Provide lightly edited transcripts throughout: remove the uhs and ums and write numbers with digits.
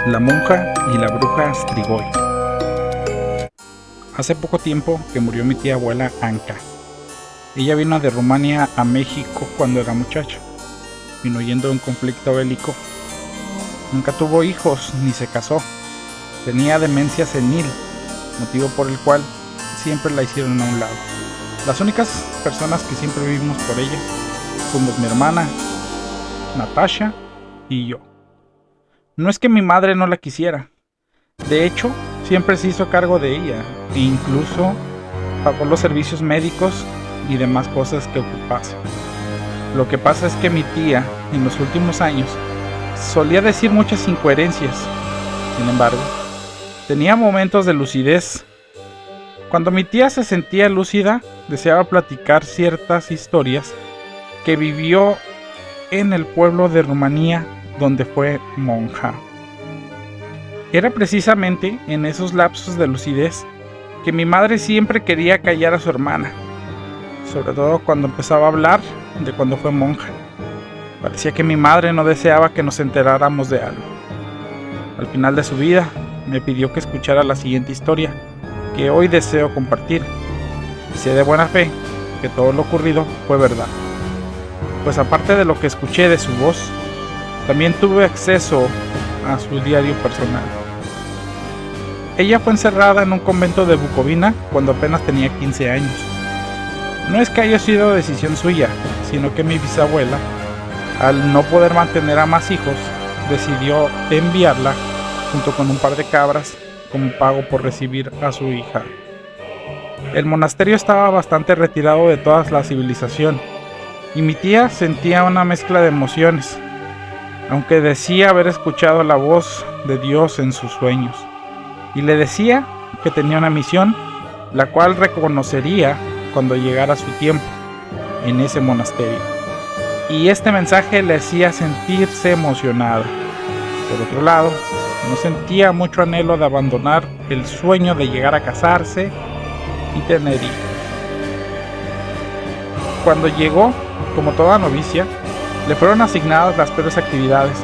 La monja y la bruja Strigoi. Hace poco tiempo que murió mi tía abuela Anka. Ella vino de Rumania a México cuando era muchacha. Vino huyendo de un conflicto bélico. Nunca tuvo hijos ni se casó. Tenía demencia senil, motivo por el cual siempre la hicieron a un lado. Las únicas personas que siempre vivimos por ella fuimos mi hermana, Natasha y yo. No es que mi madre no la quisiera. De hecho, siempre se hizo cargo de ella e incluso pagó los servicios médicos y demás cosas que ocupase. Lo que pasa es que mi tía, en los últimos años, solía decir muchas incoherencias. Sin embargo, tenía momentos de lucidez. Cuando mi tía se sentía lúcida, deseaba platicar ciertas historias que vivió en el pueblo de Rumanía donde fue monja. Era precisamente en esos lapsos de lucidez que mi madre siempre quería callar a su hermana, sobre todo cuando empezaba a hablar de cuando fue monja. Parecía que mi madre no deseaba que nos enteráramos de algo. Al final de su vida, me pidió que escuchara la siguiente historia, que hoy deseo compartir. Y sé de buena fe que todo lo ocurrido fue verdad. Pues aparte de lo que escuché de su voz, también tuve acceso a su diario personal. Ella fue encerrada en un convento de Bucovina cuando apenas tenía 15 años. No es que haya sido decisión suya, sino que mi bisabuela, al no poder mantener a más hijos, decidió enviarla junto con un par de cabras como pago por recibir a su hija. El monasterio estaba bastante retirado de toda la civilización y mi tía sentía una mezcla de emociones, aunque decía haber escuchado la voz de Dios en sus sueños, y le decía que tenía una misión, la cual reconocería cuando llegara su tiempo en ese monasterio. Y este mensaje le hacía sentirse emocionada. Por otro lado, no sentía mucho anhelo de abandonar el sueño de llegar a casarse y tener hijos. Cuando llegó, como toda novicia, le fueron asignadas las peores actividades,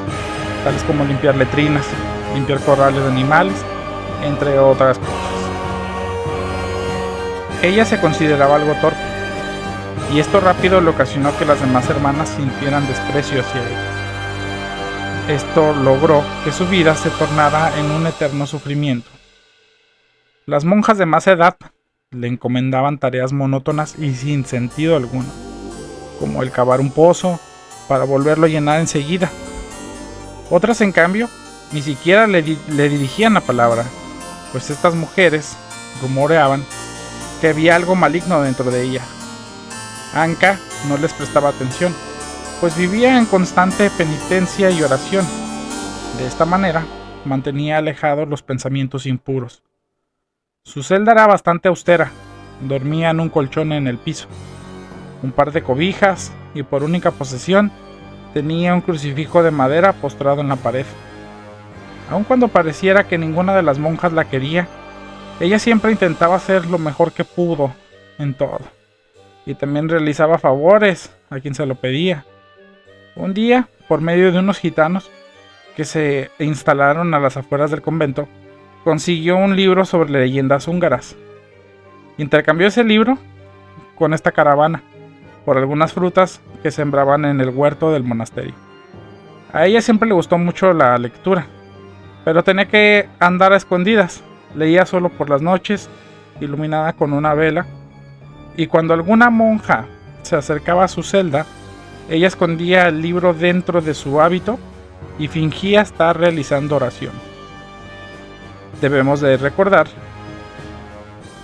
tales como limpiar letrinas, limpiar corrales de animales, entre otras cosas. Ella se consideraba algo torpe, y esto rápido le ocasionó que las demás hermanas sintieran desprecio hacia ella. Esto logró que su vida se tornara en un eterno sufrimiento. Las monjas de más edad le encomendaban tareas monótonas y sin sentido alguno, como el cavar un pozo para volverlo a llenar enseguida. Otras, en cambio, ni siquiera le dirigían la palabra, pues estas mujeres rumoreaban que había algo maligno dentro de ella. Anka no les prestaba atención, pues vivía en constante penitencia y oración. De esta manera, mantenía alejados los pensamientos impuros. Su celda era bastante austera, dormía en un colchón en el piso, un par de cobijas y por única posesión tenía un crucifijo de madera postrado en la pared. Aun cuando pareciera que ninguna de las monjas la quería, ella siempre intentaba hacer lo mejor que pudo en todo, y también realizaba favores a quien se lo pedía. Un día, por medio de unos gitanos que se instalaron a las afueras del convento, consiguió un libro sobre leyendas húngaras. Intercambió ese libro con esta caravana por algunas frutas que sembraban en el huerto del monasterio. A ella siempre le gustó mucho la lectura, pero tenía que andar a escondidas. Leía solo por las noches, iluminada con una vela, y cuando alguna monja se acercaba a su celda, ella escondía el libro dentro de su hábito y fingía estar realizando oración. Debemos de recordar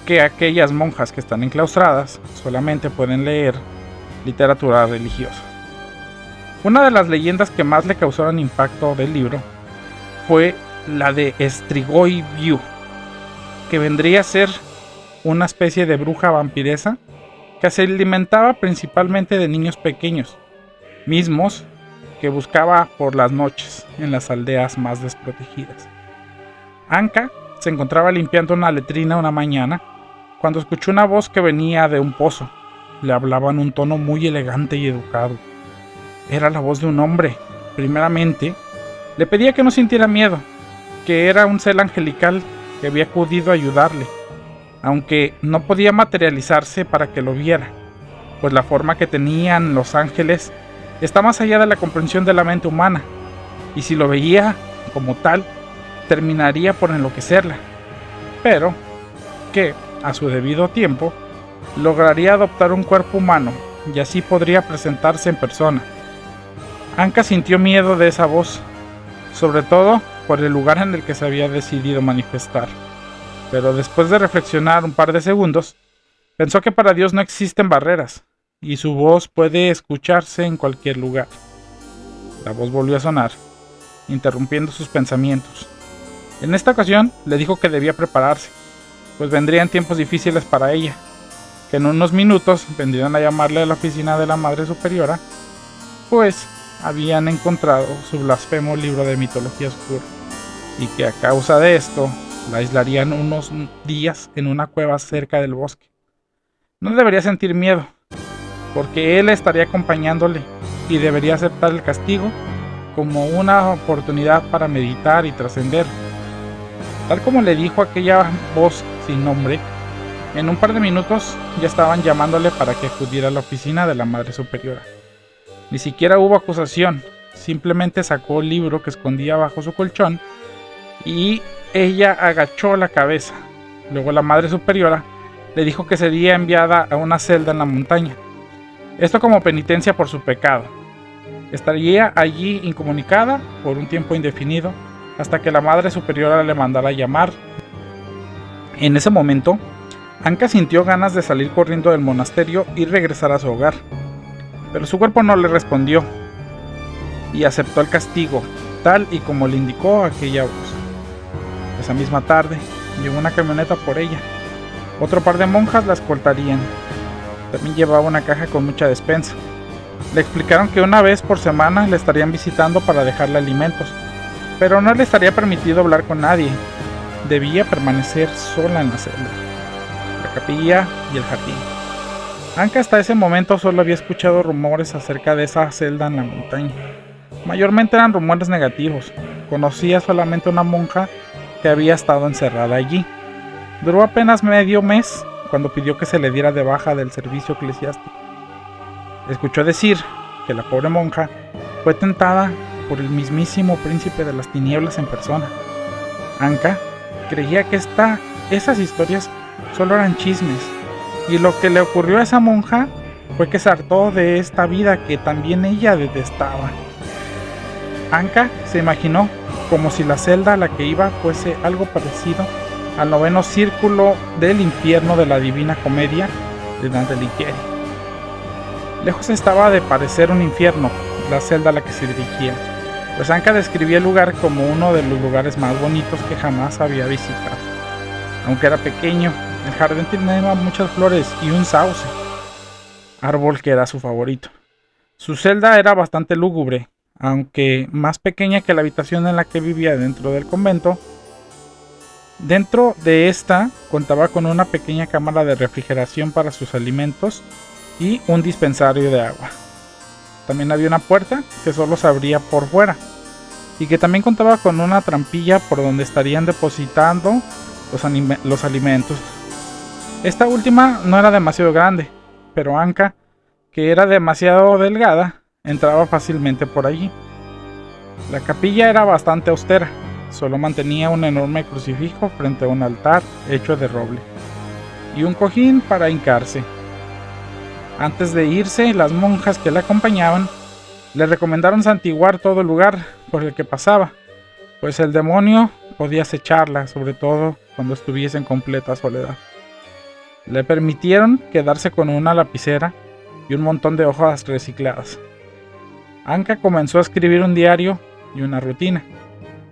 que aquellas monjas que están enclaustradas solamente pueden leer literatura religiosa. Una de las leyendas que más le causaron impacto del libro fue la de Strigoi Viu, que vendría a ser una especie de bruja vampiresa que se alimentaba principalmente de niños pequeños, mismos que buscaba por las noches en las aldeas más desprotegidas. Anka se encontraba limpiando una letrina una mañana cuando escuchó una voz que venía de un pozo. Le hablaba en un tono muy elegante y educado. Era la voz de un hombre. Primeramente, le pedía que no sintiera miedo, que era un ser angelical que había acudido a ayudarle, aunque no podía materializarse para que lo viera, pues la forma que tenían los ángeles está más allá de la comprensión de la mente humana, y si lo veía como tal, terminaría por enloquecerla, pero que, a su debido tiempo, lograría adoptar un cuerpo humano y así podría presentarse en persona. Anka sintió miedo de esa voz, sobre todo por el lugar en el que se había decidido manifestar, pero después de reflexionar un par de segundos, pensó que para Dios no existen barreras, y su voz puede escucharse en cualquier lugar. La voz volvió a sonar, interrumpiendo sus pensamientos. En esta ocasión le dijo que debía prepararse, pues vendrían tiempos difíciles para ella, que en unos minutos vendrían a llamarle a la oficina de la Madre Superiora, pues habían encontrado su blasfemo libro de mitología oscura, y que a causa de esto la aislarían unos días en una cueva cerca del bosque. No debería sentir miedo, porque él estaría acompañándole y debería aceptar el castigo como una oportunidad para meditar y trascender. Tal como le dijo aquella voz sin nombre, en un par de minutos ya estaban llamándole para que acudiera a la oficina de la Madre Superiora. Ni siquiera hubo acusación, simplemente sacó el libro que escondía bajo su colchón y ella agachó la cabeza. Luego la Madre Superiora le dijo que sería enviada a una celda en la montaña, esto como penitencia por su pecado. Estaría allí incomunicada por un tiempo indefinido hasta que la Madre Superiora le mandara a llamar. En ese momento, Anka sintió ganas de salir corriendo del monasterio y regresar a su hogar, pero su cuerpo no le respondió y aceptó el castigo, tal y como le indicó aquella voz. Esa misma tarde, llegó una camioneta por ella. Otro par de monjas la escoltarían. También llevaba una caja con mucha despensa. Le explicaron que una vez por semana le estarían visitando para dejarle alimentos, pero no le estaría permitido hablar con nadie. Debía permanecer sola en la celda, la capilla y el jardín. Anka hasta ese momento solo había escuchado rumores acerca de esa celda en la montaña. Mayormente eran rumores negativos. Conocía solamente una monja que había estado encerrada allí. Duró apenas medio mes cuando pidió que se le diera de baja del servicio eclesiástico. Escuchó decir que la pobre monja fue tentada por el mismísimo príncipe de las tinieblas en persona. Anka creía que esas historias solo eran chismes, y lo que le ocurrió a esa monja fue que se hartó de esta vida que también ella detestaba. Anka se imaginó como si la celda a la que iba fuese algo parecido al noveno círculo del infierno de la Divina Comedia de Dante Alighieri. Lejos estaba de parecer un infierno la celda a la que se dirigía, pues Anka describía el lugar como uno de los lugares más bonitos que jamás había visitado. Aunque era pequeño, el jardín tenía muchas flores y un sauce, árbol que era su favorito. Su celda era bastante lúgubre, aunque más pequeña que la habitación en la que vivía dentro del convento. Dentro de esta contaba con una pequeña cámara de refrigeración para sus alimentos y un dispensario de agua. También había una puerta que solo se abría por fuera y que también contaba con una trampilla por donde estarían depositando los alimentos. Esta última no era demasiado grande, pero Anka, que era demasiado delgada, entraba fácilmente por allí. La capilla era bastante austera, solo mantenía un enorme crucifijo frente a un altar hecho de roble y un cojín para hincarse. Antes de irse, las monjas que la acompañaban le recomendaron santiguar todo el lugar por el que pasaba, pues el demonio podía acecharla, sobre todo cuando estuviese en completa soledad. Le permitieron quedarse con una lapicera y un montón de hojas recicladas. Anka comenzó a escribir un diario y una rutina,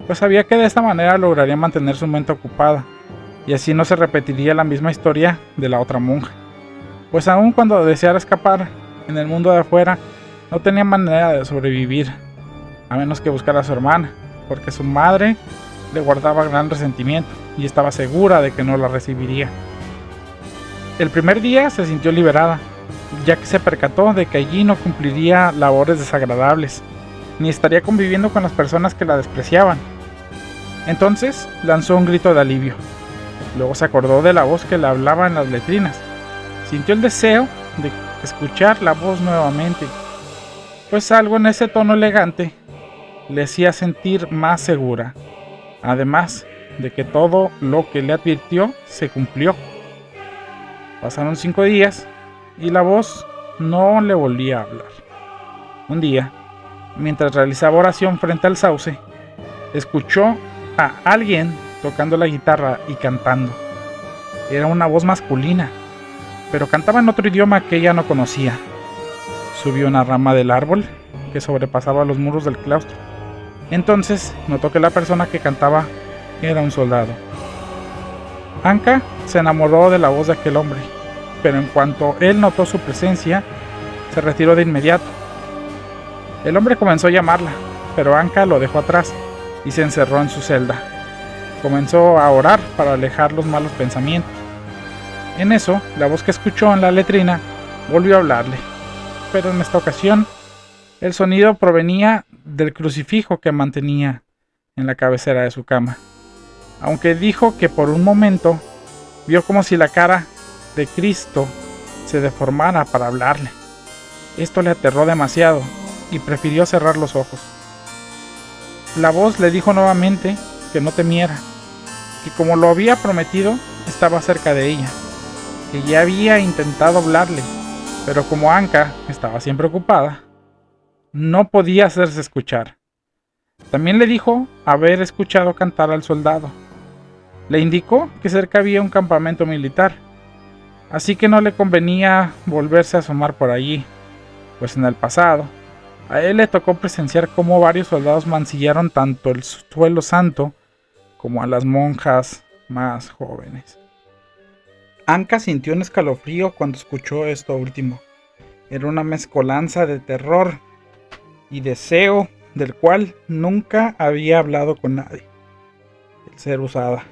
pues sabía que de esta manera lograría mantener su mente ocupada, y así no se repetiría la misma historia de la otra monja, pues aun cuando deseara escapar en el mundo de afuera, no tenía manera de sobrevivir, a menos que buscara a su hermana, porque su madre le guardaba gran resentimiento y estaba segura de que no la recibiría. El primer día se sintió liberada, ya que se percató de que allí no cumpliría labores desagradables, ni estaría conviviendo con las personas que la despreciaban. Entonces lanzó un grito de alivio. Luego se acordó de la voz que le hablaba en las letrinas. Sintió el deseo de escuchar la voz nuevamente, pues algo en ese tono elegante le hacía sentir más segura. Además de que todo lo que le advirtió se cumplió. Pasaron 5 días y la voz no le volvía a hablar. Un día, mientras realizaba oración frente al sauce, escuchó a alguien tocando la guitarra y cantando. Era una voz masculina, pero cantaba en otro idioma que ella no conocía. Subió una rama del árbol que sobrepasaba los muros del claustro. Entonces notó que la persona que cantaba era un soldado. Anka se enamoró de la voz de aquel hombre, pero en cuanto él notó su presencia, se retiró de inmediato. El hombre comenzó a llamarla, pero Anka lo dejó atrás y se encerró en su celda. Comenzó a orar para alejar los malos pensamientos. En eso, la voz que escuchó en la letrina volvió a hablarle, pero en esta ocasión, el sonido provenía del crucifijo que mantenía en la cabecera de su cama. Aunque dijo que por un momento vio como si la cara de Cristo se deformara para hablarle. Esto le aterró demasiado y prefirió cerrar los ojos. La voz le dijo nuevamente que no temiera, que como lo había prometido, estaba cerca de ella, que ya había intentado hablarle, pero como Anka estaba siempre ocupada, no podía hacerse escuchar. También le dijo haber escuchado cantar al soldado. Le indicó que cerca había un campamento militar, así que no le convenía volverse a asomar por allí, pues en el pasado, a él le tocó presenciar cómo varios soldados mancillaron tanto el suelo santo como a las monjas más jóvenes. Anka sintió un escalofrío cuando escuchó esto último. Era una mezcolanza de terror y deseo del cual nunca había hablado con nadie. El ser usada.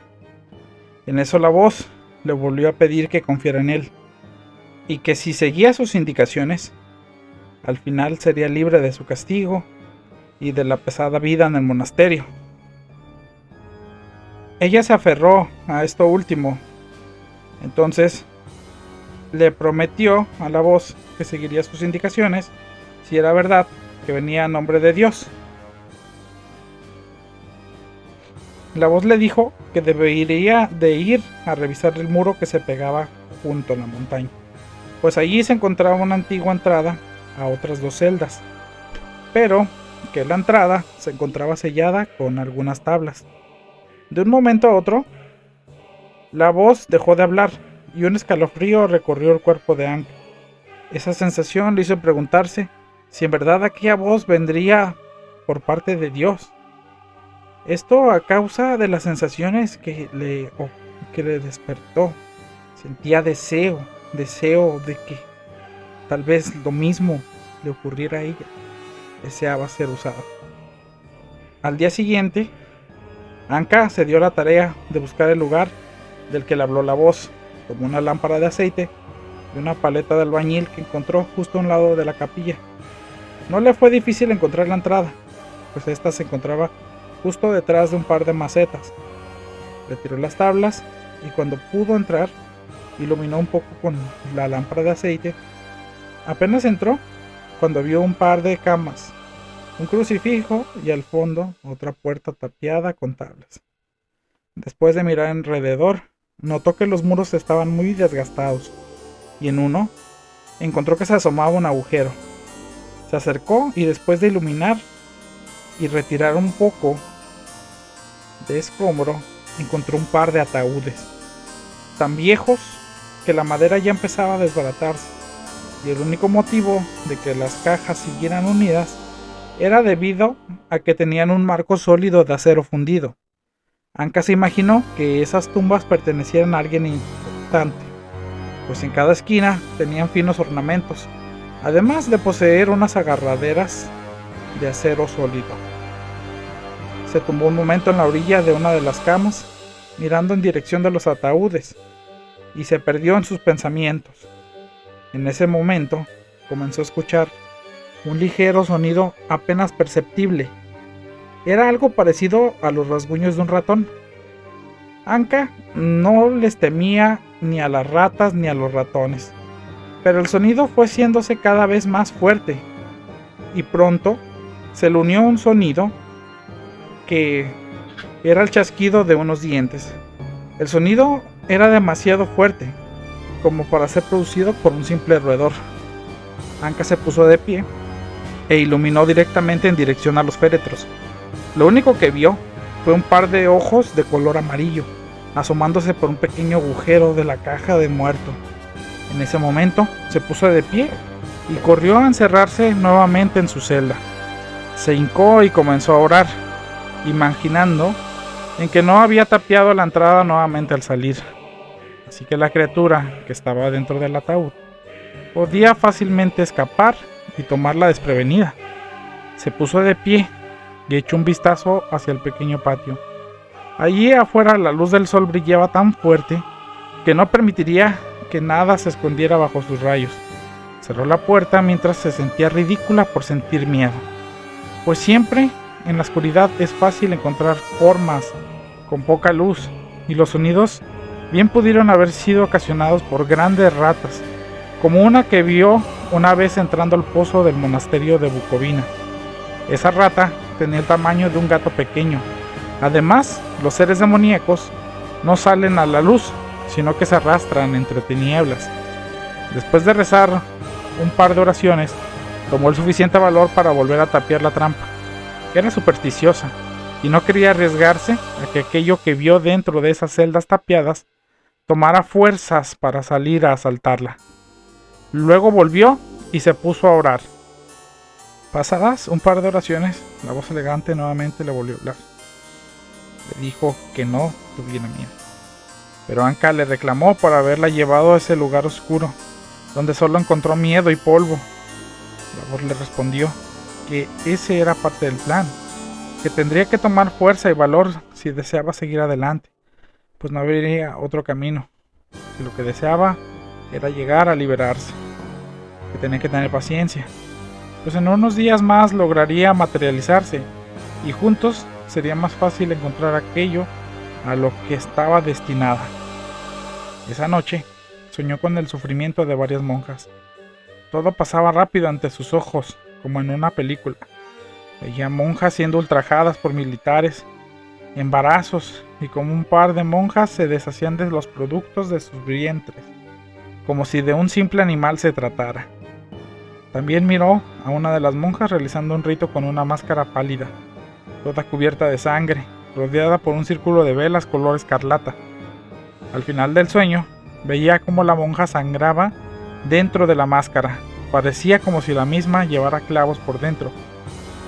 En eso la voz le volvió a pedir que confiara en él, y que si seguía sus indicaciones, al final sería libre de su castigo y de la pesada vida en el monasterio. Ella se aferró a esto último. Entonces le prometió a la voz que seguiría sus indicaciones si era verdad que venía a nombre de Dios. La voz le dijo que debería de ir a revisar el muro que se pegaba junto a la montaña, pues allí se encontraba una antigua entrada a otras 2 celdas, pero que la entrada se encontraba sellada con algunas tablas. De un momento a otro, la voz dejó de hablar y un escalofrío recorrió el cuerpo de Anka. Esa sensación le hizo preguntarse si en verdad aquella voz vendría por parte de Dios. Esto a causa de las sensaciones que le despertó. Sentía deseo de que tal vez lo mismo le ocurriera a ella. Deseaba ser usada. Al día siguiente, Anka se dio la tarea de buscar el lugar del que le habló la voz. Tomó una lámpara de aceite y una paleta de albañil que encontró justo a un lado de la capilla. No le fue difícil encontrar la entrada, pues esta se encontraba justo detrás de un par de macetas. Retiró las tablas y cuando pudo entrar, iluminó un poco con la lámpara de aceite. Apenas entró cuando vio un par de camas, un crucifijo y al fondo otra puerta tapiada con tablas. Después de mirar alrededor, notó que los muros estaban muy desgastados y en uno encontró que se asomaba un agujero. Se acercó y después de iluminar y retirar un poco de escombro, encontró un par de ataúdes, tan viejos que la madera ya empezaba a desbaratarse, y el único motivo de que las cajas siguieran unidas era debido a que tenían un marco sólido de acero fundido. Anka se imaginó que esas tumbas pertenecieran a alguien importante, pues en cada esquina tenían finos ornamentos, además de poseer unas agarraderas de acero sólido. Se tumbó un momento en la orilla de una de las camas, mirando en dirección de los ataúdes, y se perdió en sus pensamientos. En ese momento comenzó a escuchar un ligero sonido apenas perceptible, Era algo parecido a los rasguños de un ratón. Anka no les temía ni a las ratas ni a los ratones, pero el sonido fue haciéndose cada vez más fuerte, y pronto se le unió un sonido que era el chasquido de unos dientes. El sonido era demasiado fuerte como para ser producido por un simple roedor. Anka se puso de pie e iluminó directamente en dirección a los féretros. Lo único que vio fue un par de ojos de color amarillo asomándose por un pequeño agujero de la caja de muerto. En ese momento se puso de pie y corrió a encerrarse nuevamente en su celda. Se hincó y comenzó a orar, imaginando en que no había tapiado la entrada nuevamente al salir, así que la criatura que estaba dentro del ataúd podía fácilmente escapar y tomarla desprevenida. Se puso de pie y echó un vistazo hacia el pequeño patio. Allí afuera la luz del sol brillaba tan fuerte que no permitiría que nada se escondiera bajo sus rayos. Cerró la puerta mientras se sentía ridícula por sentir miedo, pues siempre en la oscuridad es fácil encontrar formas con poca luz, y los sonidos bien pudieron haber sido ocasionados por grandes ratas, como una que vio una vez entrando al pozo del monasterio de Bucovina. Esa rata tenía el tamaño de un gato pequeño. Además, los seres demoníacos no salen a la luz, sino que se arrastran entre tinieblas. Después de rezar un par de oraciones, tomó el suficiente valor para volver a tapiar la trampa. Era supersticiosa y no quería arriesgarse a que aquello que vio dentro de esas celdas tapiadas tomara fuerzas para salir a asaltarla. Luego volvió y se puso a orar. Pasadas un par de oraciones, la voz elegante nuevamente le volvió a hablar. Le dijo que no tuviera miedo, pero Anka le reclamó por haberla llevado a ese lugar oscuro, donde solo encontró miedo y polvo. La voz le respondió que ese era parte del plan, que tendría que tomar fuerza y valor si deseaba seguir adelante, pues no habría otro camino, que lo que deseaba era llegar a liberarse, que tenía que tener paciencia, pues en unos días más lograría materializarse, y juntos sería más fácil encontrar aquello a lo que estaba destinada. Esa noche soñó con el sufrimiento de varias monjas. Todo pasaba rápido ante sus ojos, como en una película. Veía monjas siendo ultrajadas por militares, embarazos, y como un par de monjas se deshacían de los productos de sus vientres, como si de un simple animal se tratara. También miró a una de las monjas realizando un rito con una máscara pálida, toda cubierta de sangre, rodeada por un círculo de velas color escarlata. Al final del sueño, veía cómo la monja sangraba dentro de la máscara. Parecía como si la misma llevara clavos por dentro,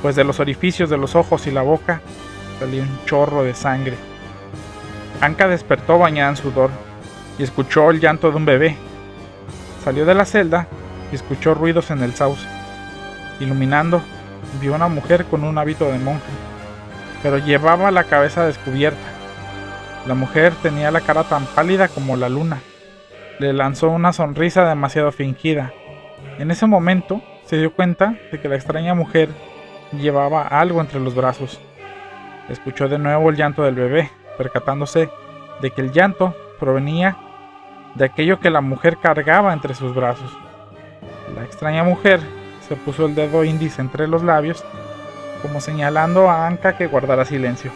pues de los orificios de los ojos y la boca salía un chorro de sangre. Anka despertó bañada en sudor y escuchó el llanto de un bebé. Salió de la celda y escuchó ruidos en el sauce. Iluminando, vio una mujer con un hábito de monja, pero llevaba la cabeza descubierta. La mujer tenía la cara tan pálida como la luna. Le lanzó una sonrisa demasiado fingida. En ese momento se dio cuenta de que la extraña mujer llevaba algo entre los brazos. Escuchó de nuevo el llanto del bebé, percatándose de que el llanto provenía de aquello que la mujer cargaba entre sus brazos. La extraña mujer se puso el dedo índice entre los labios, como señalando a Anka que guardara silencio.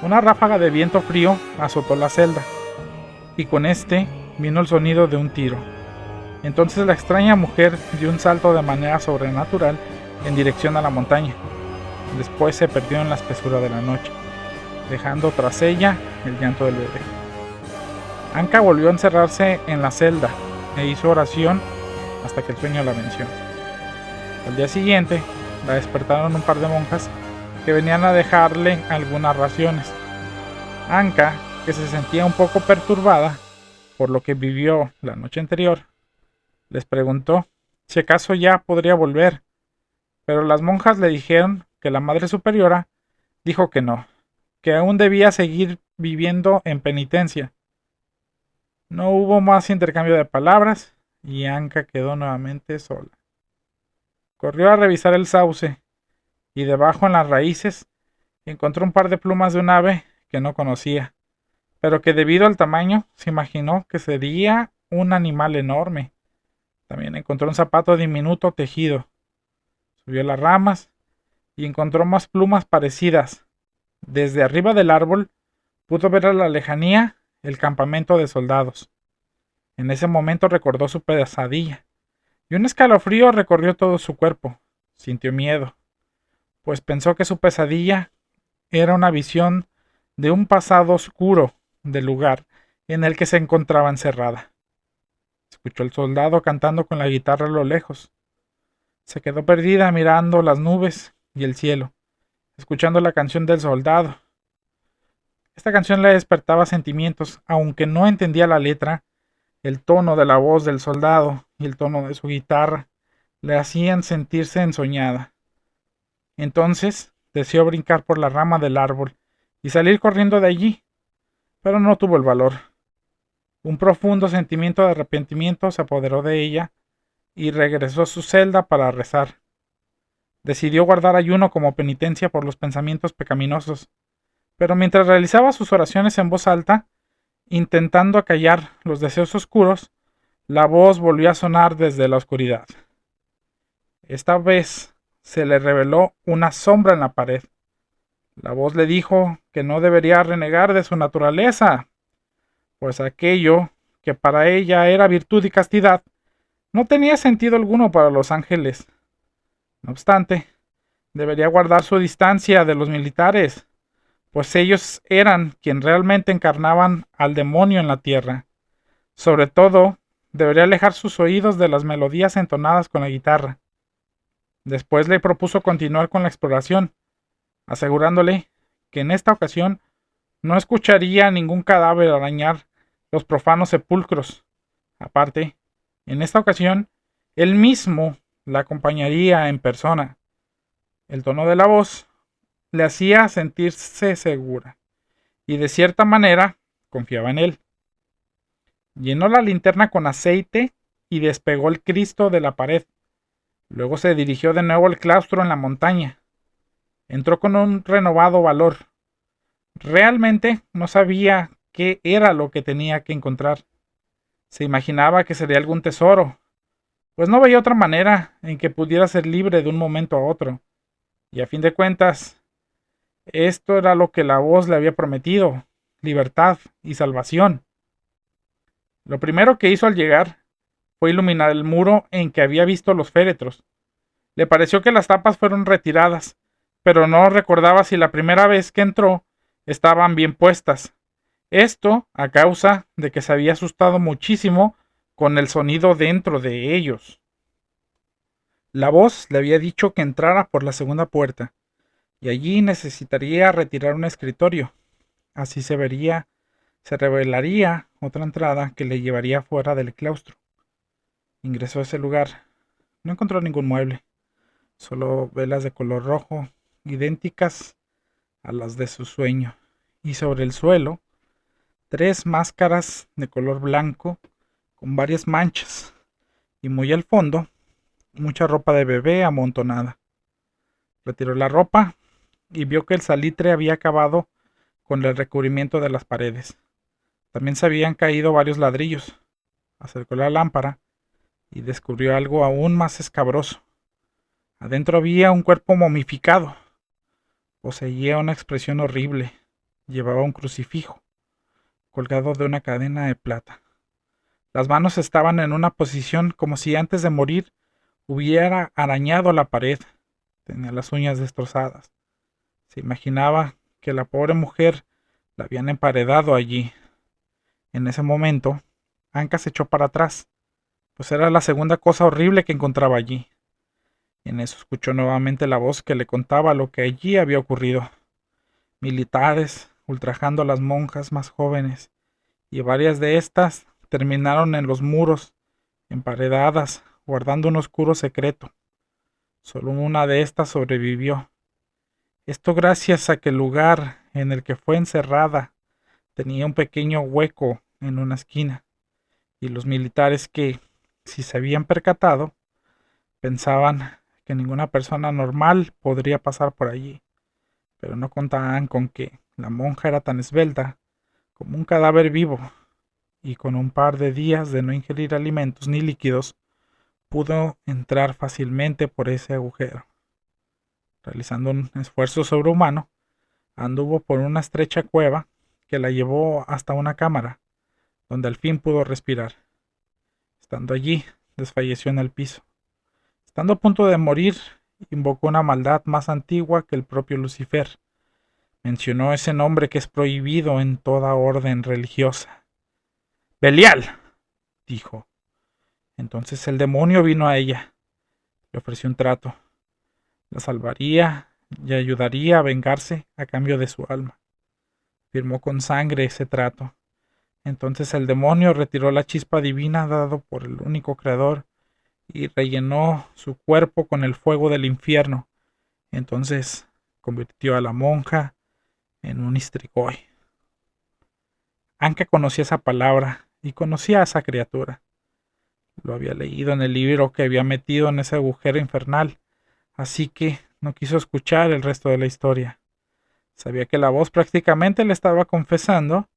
Una ráfaga de viento frío azotó la celda, y con este vino el sonido de un tiro. Entonces la extraña mujer dio un salto de manera sobrenatural en dirección a la montaña. Después se perdió en la espesura de la noche, dejando tras ella el llanto del bebé. Anka volvió a encerrarse en la celda e hizo oración hasta que el sueño la venció. Al día siguiente, la despertaron un par de monjas que venían a dejarle algunas raciones. Anka, que se sentía un poco perturbada por lo que vivió la noche anterior, les preguntó si acaso ya podría volver, pero las monjas le dijeron que la Madre Superiora dijo que no, que aún debía seguir viviendo en penitencia. No hubo más intercambio de palabras y Anka quedó nuevamente sola. Corrió a revisar el sauce y debajo en las raíces Encontró un par de plumas de un ave que no conocía, pero que debido al tamaño se imaginó que sería un animal enorme. También encontró un zapato diminuto tejido. Subió las ramas y encontró más plumas parecidas. Desde arriba del árbol pudo ver a la lejanía el campamento de soldados. En ese momento recordó su pesadilla, y un escalofrío recorrió todo su cuerpo. Sintió miedo, pues pensó que su pesadilla era una visión de un pasado oscuro del lugar en el que se encontraba encerrada. Escuchó al soldado cantando con la guitarra a lo lejos. Se quedó perdida mirando las nubes y el cielo, escuchando la canción del soldado. Esta canción le despertaba sentimientos, aunque no entendía la letra. El tono de la voz del soldado y el tono de su guitarra le hacían sentirse ensoñada. Entonces deseó brincar por la rama del árbol y salir corriendo de allí, pero no tuvo el valor. Un profundo sentimiento de arrepentimiento se apoderó de ella y regresó a su celda para rezar. Decidió guardar ayuno como penitencia por los pensamientos pecaminosos, pero mientras realizaba sus oraciones en voz alta, intentando acallar los deseos oscuros, la voz volvió a sonar desde la oscuridad. Esta vez se le reveló una sombra en la pared. La voz le dijo que no debería renegar de su naturaleza, pues aquello que para ella era virtud y castidad no tenía sentido alguno para los ángeles. No obstante, debería guardar su distancia de los militares, pues ellos eran quienes realmente encarnaban al demonio en la tierra. Sobre todo, debería alejar sus oídos de las melodías entonadas con la guitarra. Después le propuso continuar con la exploración, asegurándole que en esta ocasión no escucharía ningún cadáver arañar los profanos sepulcros. Aparte, en esta ocasión, él mismo la acompañaría en persona. El tono de la voz le hacía sentirse segura, y de cierta manera confiaba en él. Llenó la linterna con aceite y despegó el Cristo de la pared. Luego se dirigió de nuevo al claustro en la montaña. Entró con un renovado valor. Realmente no sabía qué era lo que tenía que encontrar. Se imaginaba que sería algún tesoro, pues no veía otra manera en que pudiera ser libre de un momento a otro. Y a fin de cuentas, esto era lo que la voz le había prometido: libertad y salvación. Lo primero que hizo al llegar fue iluminar el muro en que había visto los féretros. Le pareció que las tapas fueron retiradas, pero no recordaba si la primera vez que entró estaban bien puestas. Esto a causa de que se había asustado muchísimo con el sonido dentro de ellos. La voz le había dicho que entrara por la segunda puerta, y allí necesitaría retirar un escritorio. Así se revelaría otra entrada que le llevaría fuera del claustro. Ingresó a ese lugar. No encontró ningún mueble, solo velas de color rojo, idénticas a las de su sueño, y sobre el suelo, 3 máscaras de color blanco con varias manchas, y muy al fondo, mucha ropa de bebé amontonada. Retiró la ropa y vio que el salitre había acabado con el recubrimiento de las paredes. También se habían caído varios ladrillos. Acercó la lámpara y descubrió algo aún más escabroso. Adentro había un cuerpo momificado. Poseía una expresión horrible. Llevaba un crucifijo colgado de una cadena de plata. Las manos estaban en una posición como si antes de morir hubiera arañado la pared. Tenía las uñas destrozadas. Se imaginaba que la pobre mujer la habían emparedado allí. En ese momento, Anka se echó para atrás, pues era la segunda cosa horrible que encontraba allí. En eso escuchó nuevamente la voz que le contaba lo que allí había ocurrido. Militares ultrajando a las monjas más jóvenes, y varias de estas terminaron en los muros, emparedadas, guardando un oscuro secreto. Solo una de estas sobrevivió. Esto gracias a que el lugar en el que fue encerrada tenía un pequeño hueco en una esquina, y los militares que, si se habían percatado, pensaban que ninguna persona normal podría pasar por allí. pero no contaban con que la monja era tan esbelta como un cadáver vivo, y con un par de días de no ingerir alimentos ni líquidos, pudo entrar fácilmente por ese agujero. Realizando un esfuerzo sobrehumano, anduvo por una estrecha cueva que la llevó hasta una cámara, donde al fin pudo respirar. Estando allí, desfalleció en el piso. Estando a punto de morir, invocó una maldad más antigua que el propio Lucifer. Mencionó ese nombre que es prohibido en toda orden religiosa. ¡Belial!, dijo. Entonces el demonio vino a ella. Le ofreció un trato. La salvaría y ayudaría a vengarse a cambio de su alma. Firmó con sangre ese trato. Entonces el demonio retiró la chispa divina dado por el único creador y rellenó su cuerpo con el fuego del infierno. Entonces convirtió a la monja en un Istrigoi. Anka conocía esa palabra y conocía a esa criatura. Lo había leído en el libro que había metido en ese agujero infernal, así que no quiso escuchar el resto de la historia. Sabía que la voz prácticamente le estaba confesando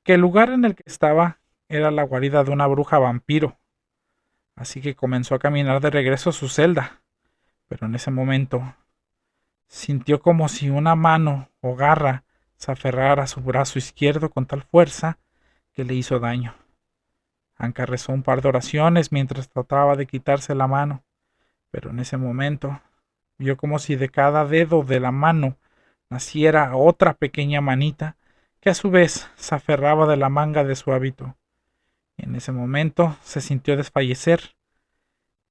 que el lugar en el que estaba era la guarida de una bruja vampiro. Así que comenzó a caminar de regreso a su celda, pero en ese momento sintió como si una mano o garra se aferrara a su brazo izquierdo con tal fuerza que le hizo daño. Anka rezó un par de oraciones mientras trataba de quitarse la mano, pero en ese momento vio como si de cada dedo de la mano naciera otra pequeña manita que a su vez se aferraba de la manga de su hábito. En ese momento se sintió desfallecer,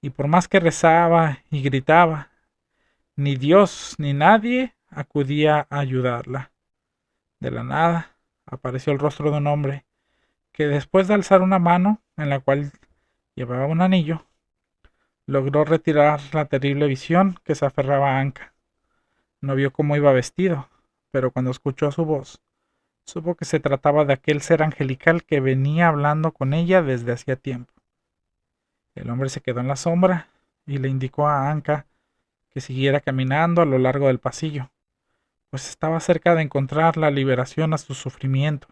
y por más que rezaba y gritaba, ni Dios ni nadie acudía a ayudarla. De la nada apareció el rostro de un hombre que, después de alzar una mano en la cual llevaba un anillo, logró retirar la terrible visión que se aferraba a Anka. No vio cómo iba vestido, pero cuando escuchó su voz, supo que se trataba de aquel ser angelical que venía hablando con ella desde hacía tiempo. El hombre se quedó en la sombra y le indicó a Anka que siguiera caminando a lo largo del pasillo, pues estaba cerca de encontrar la liberación a su sufrimiento.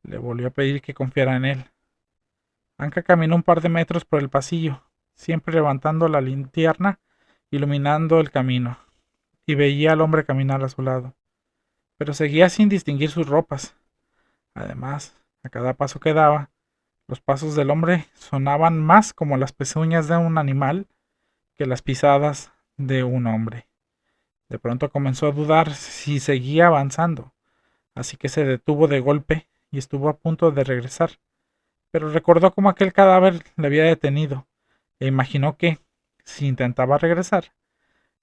Le volvió a pedir que confiara en él. Anka caminó un par de metros por el pasillo, siempre levantando la linterna, iluminando el camino, y veía al hombre caminar a su lado, pero seguía sin distinguir sus ropas. Además, a cada paso que daba, los pasos del hombre sonaban más como las pezuñas de un animal que las pisadas de un hombre. De pronto comenzó a dudar si seguía avanzando, así que se detuvo de golpe y estuvo a punto de regresar, pero recordó cómo aquel cadáver le había detenido, e imaginó que, si intentaba regresar,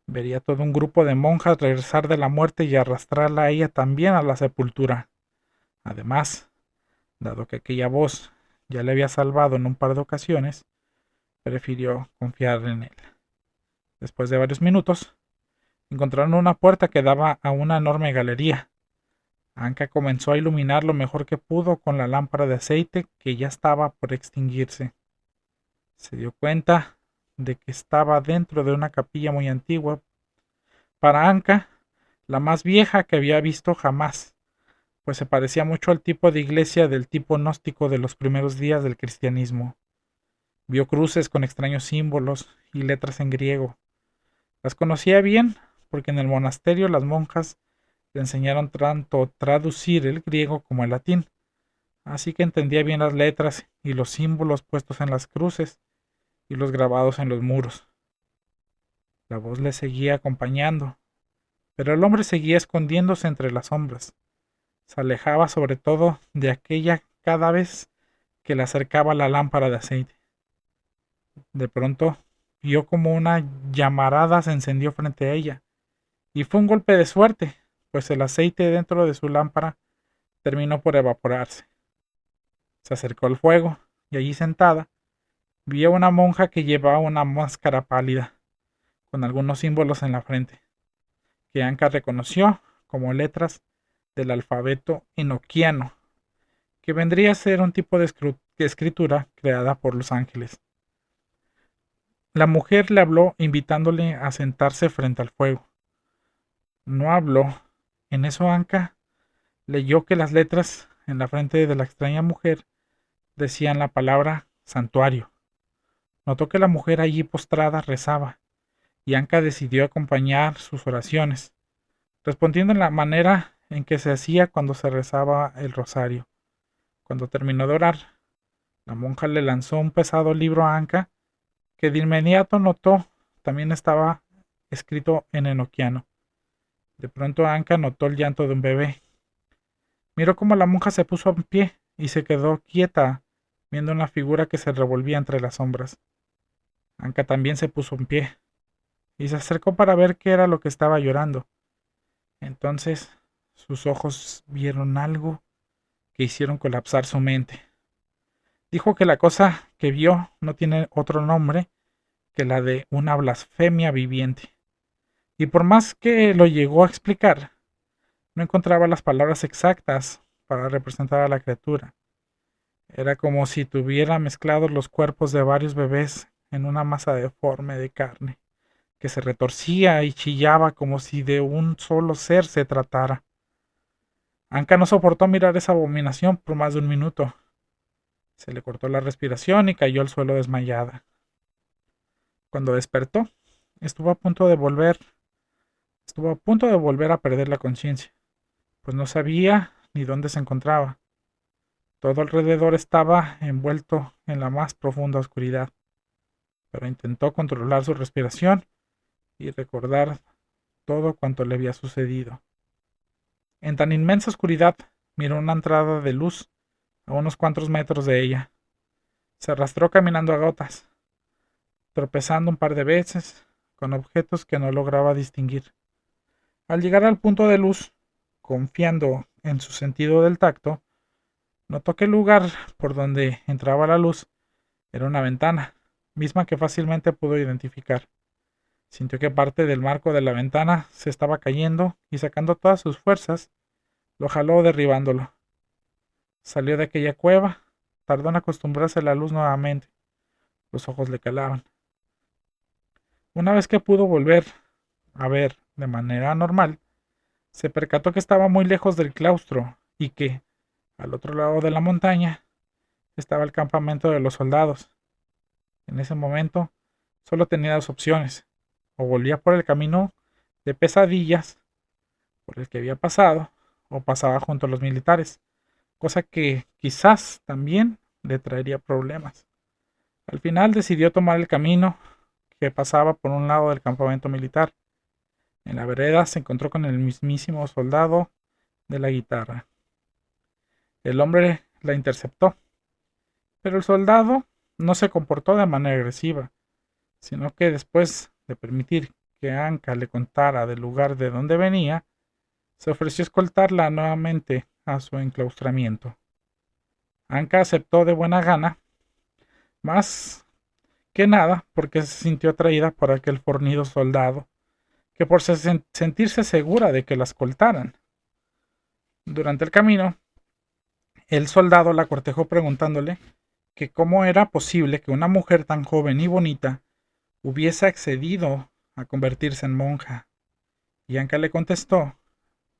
vería todo un grupo de monjas regresar de la muerte y arrastrarla a ella también a la sepultura. Además, dado que aquella voz ya le había salvado en un par de ocasiones, prefirió confiar en él. Después de varios minutos, encontraron una puerta que daba a una enorme galería. Anka comenzó a iluminar lo mejor que pudo con la lámpara de aceite que ya estaba por extinguirse. Se dio cuenta de que estaba dentro de una capilla muy antigua, para Anka, la más vieja que había visto jamás, pues se parecía mucho al tipo de iglesia del tipo gnóstico de los primeros días del cristianismo. Vio cruces con extraños símbolos y letras en griego. Las conocía bien porque en el monasterio las monjas le enseñaron tanto traducir el griego como el latín, así que entendía bien las letras y los símbolos puestos en las cruces y los grabados en los muros. La voz le seguía acompañando, pero el hombre seguía escondiéndose entre las sombras. Se alejaba sobre todo de aquella cada vez que le acercaba la lámpara de aceite. De pronto vio como una llamarada se encendió frente a ella, y fue un golpe de suerte, pues el aceite dentro de su lámpara terminó por evaporarse. Se acercó al fuego, y allí sentada, vio a una monja que llevaba una máscara pálida, con algunos símbolos en la frente, que Anka reconoció como letras del alfabeto enoquiano, que vendría a ser un tipo de escritura creada por los ángeles. La mujer le habló invitándole a sentarse frente al fuego. No habló. En eso Anka leyó que las letras en la frente de la extraña mujer decían la palabra santuario. Notó que la mujer allí postrada rezaba, y Anka decidió acompañar sus oraciones, respondiendo en la manera en que se hacía cuando se rezaba el rosario. Cuando terminó de orar, la monja le lanzó un pesado libro a Anka, que de inmediato notó también estaba escrito en enoquiano. De pronto Anka notó el llanto de un bebé. Miró cómo la monja se puso en pie y se quedó quieta, viendo una figura que se revolvía entre las sombras. Anka también se puso en pie y se acercó para ver qué era lo que estaba llorando. Entonces sus ojos vieron algo que hicieron colapsar su mente. Dijo que la cosa que vio no tiene otro nombre que la de una blasfemia viviente. Y por más que lo llegó a explicar, no encontraba las palabras exactas para representar a la criatura. Era como si tuviera mezclados los cuerpos de varios bebés en una masa deforme de carne, que se retorcía y chillaba como si de un solo ser se tratara. Anka no soportó mirar esa abominación por más de un minuto. Se le cortó la respiración y cayó al suelo desmayada. Cuando despertó, estuvo a punto de volver, estuvo a punto de volver a perder la conciencia, pues no sabía ni dónde se encontraba. Todo alrededor estaba envuelto en la más profunda oscuridad, pero intentó controlar su respiración y recordar todo cuanto le había sucedido. En tan inmensa oscuridad, miró una entrada de luz a unos cuantos metros de ella. Se arrastró caminando a gotas, tropezando un par de veces con objetos que no lograba distinguir. Al llegar al punto de luz, confiando en su sentido del tacto, notó que el lugar por donde entraba la luz era una ventana, misma que fácilmente pudo identificar. Sintió que parte del marco de la ventana se estaba cayendo y sacando todas sus fuerzas, lo jaló derribándolo. Salió de aquella cueva, tardó en acostumbrarse a la luz nuevamente. Los ojos le calaban. Una vez que pudo volver a ver de manera normal, se percató que estaba muy lejos del claustro y que, al otro lado de la montaña, estaba el campamento de los soldados. En ese momento, solo tenía dos opciones: o volvía por el camino de pesadillas por el que había pasado, o pasaba junto a los militares, cosa que quizás también le traería problemas. Al final decidió tomar el camino que pasaba por un lado del campamento militar. En la vereda se encontró con el mismísimo soldado de la guitarra. El hombre la interceptó, pero el soldado no se comportó de manera agresiva, sino que después de permitir que Anka le contara del lugar de donde venía, se ofreció a escoltarla nuevamente a su enclaustramiento. Anka aceptó de buena gana, más que nada porque se sintió atraída por aquel fornido soldado, que por sentirse segura de que la escoltaran. Durante el camino, el soldado la cortejó preguntándole que cómo era posible que una mujer tan joven y bonita hubiese accedido a convertirse en monja. Y Anka le contestó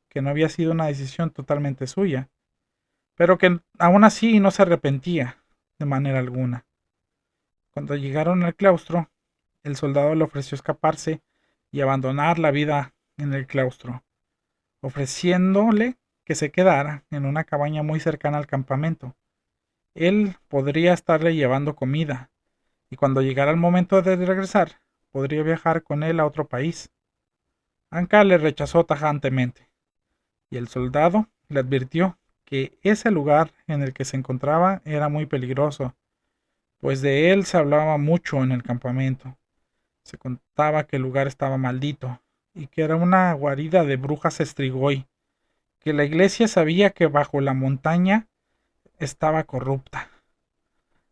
que no había sido una decisión totalmente suya, pero que aún así no se arrepentía de manera alguna. Cuando llegaron al claustro, el soldado le ofreció escaparse y abandonar la vida en el claustro, ofreciéndole que se quedara en una cabaña muy cercana al campamento. Él podría estarle llevando comida, y cuando llegara el momento de regresar, podría viajar con él a otro país. Anka le rechazó tajantemente, y el soldado le advirtió que ese lugar en el que se encontraba era muy peligroso, pues de él se hablaba mucho en el campamento. Se contaba que el lugar estaba maldito, y que era una guarida de brujas Strigoi, que la iglesia sabía que bajo la montaña estaba corrupta.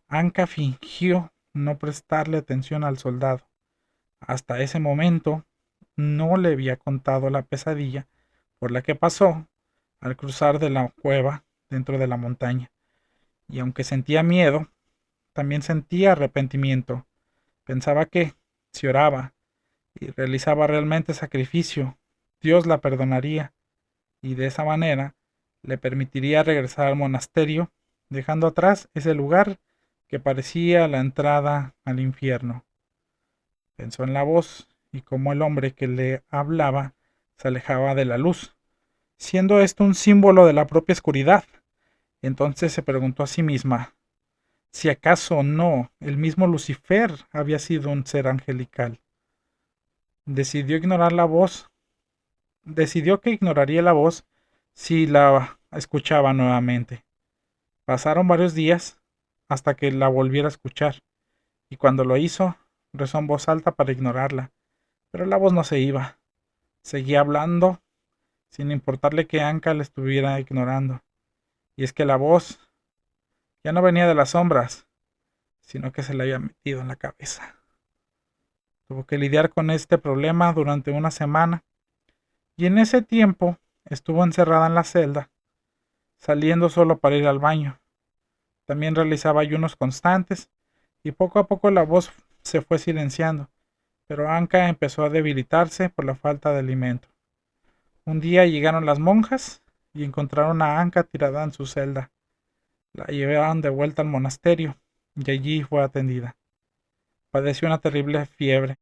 Anka fingió no prestarle atención al soldado. Hasta ese momento no le había contado la pesadilla por la que pasó al cruzar de la cueva dentro de la montaña, y aunque sentía miedo, también sentía arrepentimiento. Pensaba que, si oraba y realizaba realmente sacrificio, Dios la perdonaría, y de esa manera le permitiría regresar al monasterio, dejando atrás ese lugar que parecía la entrada al infierno. Pensó en la voz y cómo el hombre que le hablaba se alejaba de la luz, siendo esto un símbolo de la propia oscuridad. Entonces se preguntó a sí misma si acaso no el mismo Lucifer había sido un ser angelical. Decidió ignorar la voz, decidió que ignoraría la voz si la escuchaba nuevamente. Pasaron varios días hasta que la volviera a escuchar, y cuando lo hizo, rezó en voz alta para ignorarla, pero la voz no se iba. Seguía hablando, sin importarle que Anka le estuviera ignorando. Y es que la voz ya no venía de las sombras, sino que se le había metido en la cabeza. Tuvo que lidiar con este problema durante una semana, y en ese tiempo estuvo encerrada en la celda, saliendo solo para ir al baño. También realizaba ayunos constantes, y poco a poco la voz se fue silenciando, pero Anka empezó a debilitarse por la falta de alimento. Un día llegaron las monjas y encontraron a Anka tirada en su celda. La llevaron de vuelta al monasterio, y allí fue atendida. Padeció una terrible fiebre.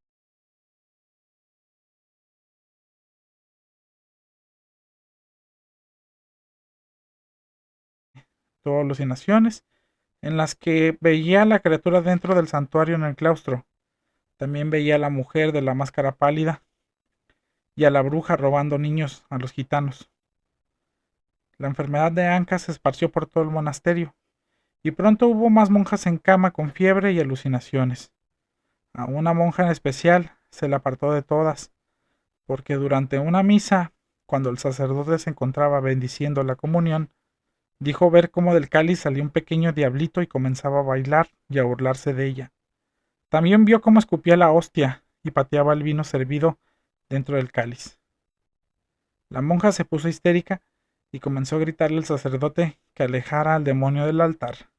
Tuvo alucinaciones en las que veía a la criatura dentro del santuario en el claustro. También veía a la mujer de la máscara pálida y a la bruja robando niños a los gitanos. La enfermedad de Anka se esparció por todo el monasterio, y pronto hubo más monjas en cama con fiebre y alucinaciones. A una monja en especial se la apartó de todas, porque durante una misa, cuando el sacerdote se encontraba bendiciendo la comunión, dijo ver cómo del cáliz salía un pequeño diablito y comenzaba a bailar y a burlarse de ella. También vio cómo escupía la hostia y pateaba el vino servido dentro del cáliz. La monja se puso histérica y comenzó a gritarle al sacerdote que alejara al demonio del altar.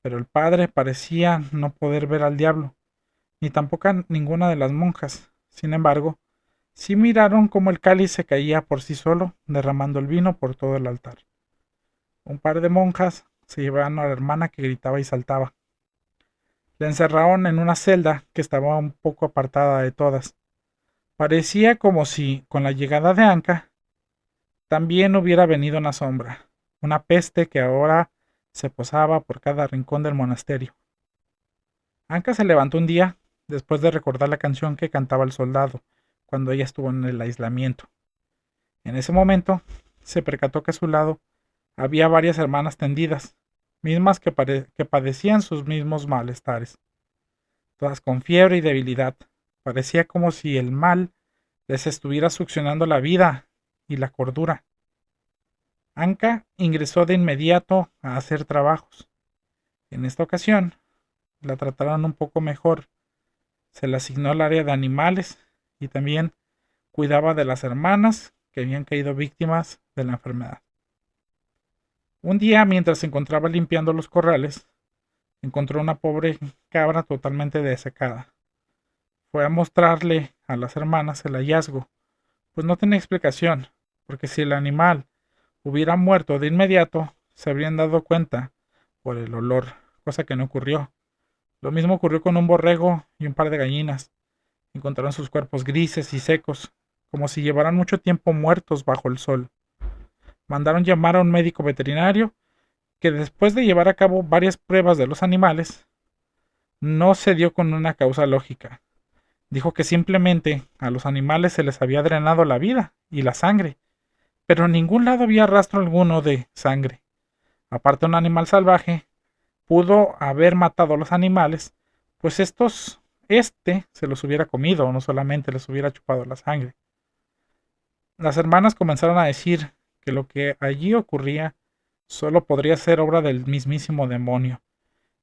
Pero el padre parecía no poder ver al diablo, ni tampoco a ninguna de las monjas. Sin embargo, sí miraron cómo el cáliz se caía por sí solo, derramando el vino por todo el altar. Un par de monjas se llevaron a la hermana que gritaba y saltaba. La encerraron en una celda que estaba un poco apartada de todas. Parecía como si, con la llegada de Anka, también hubiera venido una sombra, una peste que ahora se posaba por cada rincón del monasterio. Anka se levantó un día después de recordar la canción que cantaba el soldado cuando ella estuvo en el aislamiento. En ese momento se percató que a su lado había varias hermanas tendidas, mismas que padecían sus mismos malestares, todas con fiebre y debilidad. Parecía como si el mal les estuviera succionando la vida y la cordura. Anka ingresó de inmediato a hacer trabajos. En esta ocasión la trataron un poco mejor. Se le asignó al área de animales y también cuidaba de las hermanas que habían caído víctimas de la enfermedad. Un día, mientras se encontraba limpiando los corrales, encontró una pobre cabra totalmente desecada. Fue a mostrarle a las hermanas el hallazgo, pues no tenía explicación, porque si el animal hubiera muerto de inmediato, se habrían dado cuenta por el olor, cosa que no ocurrió. Lo mismo ocurrió con un borrego y un par de gallinas. Encontraron sus cuerpos grises y secos, como si llevaran mucho tiempo muertos bajo el sol. Mandaron llamar a un médico veterinario que después de llevar a cabo varias pruebas de los animales, no se dio con una causa lógica. Dijo que simplemente a los animales se les había drenado la vida y la sangre, pero en ningún lado había rastro alguno de sangre. Aparte, un animal salvaje pudo haber matado a los animales, pues se los hubiera comido, no solamente les hubiera chupado la sangre. Las hermanas comenzaron a decir que lo que allí ocurría solo podría ser obra del mismísimo demonio,